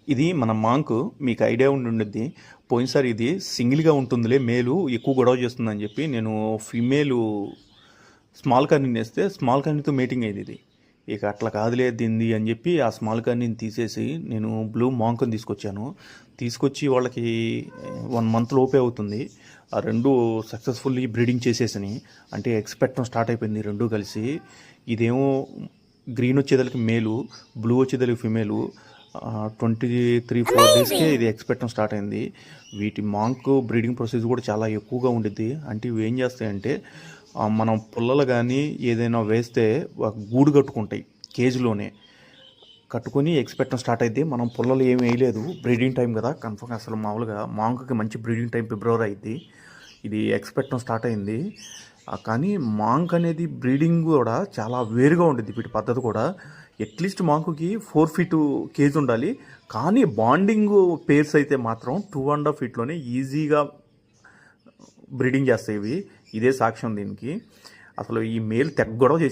ఇది మన మాంక్ మీకు ఐడియా ఉండుద్ది. పోయినసారి ఇది సింగిల్గా ఉంటుందిలే, మేలు ఎక్కువ గొడవ చేస్తుందని చెప్పి నేను ఫిమేలు స్మాల్ కన్నీని వేస్తే స్మాల్ కన్నీతో మీటింగ్ అయింది. ఇది ఇక అట్లా కాదులే దీన్ని అని చెప్పి ఆ స్మాల్ కన్నీని తీసేసి నేను బ్లూ మాంక్ని తీసుకొచ్చి వాళ్ళకి 1 మంత్ లోపే అవుతుంది. ఆ రెండు సక్సెస్ఫుల్లీ బ్రీడింగ్ చేసేసినాయి. అంటే ఎక్స్పెక్టం స్టార్ట్ అయిపోయింది రెండు కలిసి. ఇదేమో గ్రీన్ వచ్చేదానికి మేలు, బ్లూ వచ్చేదానికి ఫిమేలు. 23-4 డేస్కే ఇది ఎక్స్పెక్టం స్టార్ట్ అయింది. వీటి మాంక్ బ్రీడింగ్ ప్రాసెస్ కూడా చాలా ఎక్కువగా ఉండిద్ది. అంటే ఇవి ఏం చేస్తాయంటే మనం పుల్లలు కానీ ఏదైనా వేస్తే గూడు కట్టుకుంటాయి, కేజీలోనే కట్టుకొని ఎక్స్పెక్టం స్టార్ట్ అయింది. మనం పుల్లలు ఏమి వేయలేదు, బ్రీడింగ్ టైం కదా కన్ఫర్మ్. అసలు మామూలుగా మాంక్కి మంచి బ్రీడింగ్ టైం ఫిబ్రవరి అయింది. ఇది ఎక్స్పెక్టం స్టార్ట్ అయింది. కానీ మాంక్ అనేది బ్రీడింగ్ కూడా చాలా వేరుగా ఉంటుంది. వీటి పద్ధతి కూడా అట్లీస్ట్ మాంకుకి 4 feet కేజ్ ఉండాలి. కానీ బాండింగ్ పేర్స్ అయితే మాత్రం 2.5 feetలోనే ఈజీగా బ్రీడింగ్ చేస్తాయి ఇవి. ఇదే సాక్ష్యం దీనికి. అసలు ఈ మేల్ తెగ గొడవ చేసి